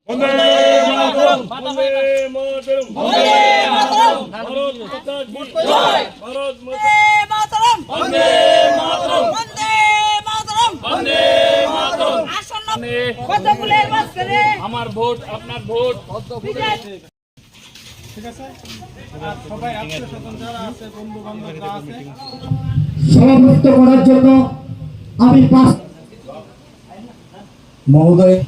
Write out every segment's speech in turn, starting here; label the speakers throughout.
Speaker 1: বন্দে মাতরম, বন্দে মাতরম, বন্দে মাতরম, ভারত মাতা কি জয়, ভারত মাতরম, বন্দে মাতরম, বন্দে মাতরম, বন্দে মাতরম। আসন্ন কতগুলোর মাঝখানে আমার ভোট আপনার ভোট
Speaker 2: ঠিক আছে। আর সবাই আত্মীয় স্বজন যারা আছে, বন্ধু বান্ধবরা আছে,
Speaker 3: সমাবেত করার জন্য আমি পাঁচ মহোদয়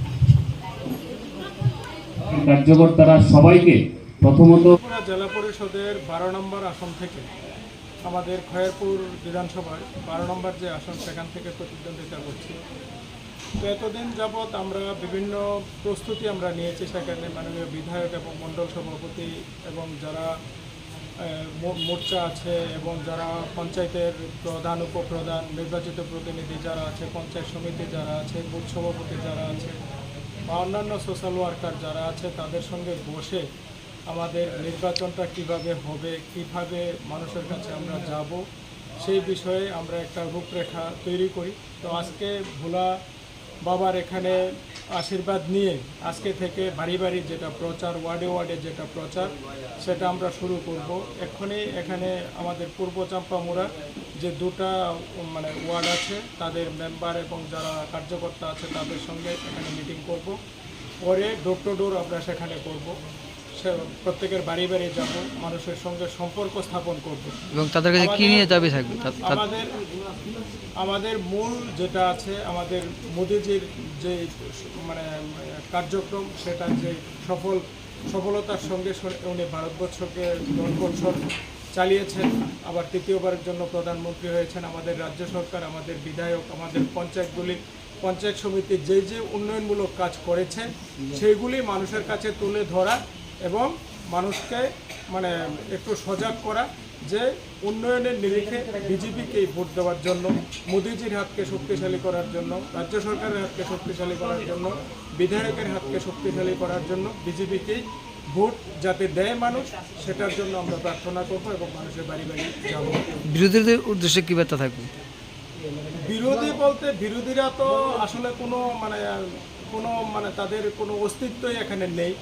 Speaker 1: কার্যকর্তারা সবাইকে প্রথমত
Speaker 2: ত্রিপুরা জেলা পরিষদের 12 নম্বর আসন থেকে আমাদের খয়েরপুর বিধানসভার 12 নম্বর যে আসন, সেখান থেকে প্রতিদ্বন্দ্বিতা করছি। তো এতদিন যাবৎ আমরা বিভিন্ন প্রস্তুতি আমরা নিয়েছি। সেখানে মাননীয় বিধায়ক এবং মণ্ডল সভাপতি এবং যারা মোর্চা আছে এবং যারা পঞ্চায়েতের প্রধান উপপ্রধান নির্বাচিত প্রতিনিধি যারা আছে, পঞ্চায়েত সমিতি যারা আছে, বুথ সভাপতি যারা আছে বা অন্যান্য সোশ্যাল ওয়ার্কার যারা আছে, তাদের সঙ্গে বসে আমাদের নির্বাচনটা কিভাবে হবে, কিভাবে মানুষের কাছে আমরা যাব, সেই বিষয়ে আমরা একটা রূপরেখা তৈরি করি। তো আজকে ভোলা বাবার এখানে আশীর্বাদ নিয়ে আজকে থেকে বাড়ি বাড়ি যেটা প্রচার, ওয়ার্ডে ওয়ার্ডে যেটা প্রচার, সেটা আমরা শুরু করব। এক্ষুনি এখানে আমাদের পূর্ব চাম্পামুড়া যে দুটা ওয়ার্ড আছে, তাদের মেম্বার এবং যারা কার্যকর্তা আছে তাদের সঙ্গে এখানে মিটিং করব। পরে ডোর টু ডোর আমরা সেখানে করব, প্রত্যেকের বাড়ি বাড়ি যাব, মানুষের সঙ্গে সম্পর্ক স্থাপন করব
Speaker 4: এবং তাদের কাছে কি নিয়ে দাবি থাকবে।
Speaker 2: আমাদের মূল যেটা আছে, আমাদের মোদিজির যে কার্যক্রম, সেটা যে সফলতার সঙ্গে উনি ভারতবর্ষকে 10 বছর চালিয়েছেন, আবার তৃতীয়বারের জন্য প্রধানমন্ত্রী হয়েছেন। আমাদের রাজ্য সরকার, আমাদের বিধায়ক, আমাদের পঞ্চায়েত সমিতি যে যে উন্নয়নমূলক কাজ করেছেন, সেইগুলি মানুষের কাছে তুলে ধরা এবং মানুষকে একটু সজাগ করা যে উন্নয়নের নিরিখে বিজেপিকেই ভোট দেওয়ার জন্য, মোদিজির হাতকে শক্তিশালী করার জন্য, রাজ্য সরকারের হাতকে শক্তিশালী করার জন্য, বিধায়কের হাতকে শক্তিশালী করার জন্য বিজেপিকেই ভোট যাতে দেয় মানুষ, সেটার জন্য আমরা প্রার্থনা করব এবং মানুষের বাড়ি বাড়ি যাব।
Speaker 4: বিরোধীদের উদ্দেশ্যে কি বার্তা থাকবে?
Speaker 2: বিরোধী বলতে বিরোধীরা তো আসলে কোনো তাদের কোনো অস্তিত্বই এখানে নেই।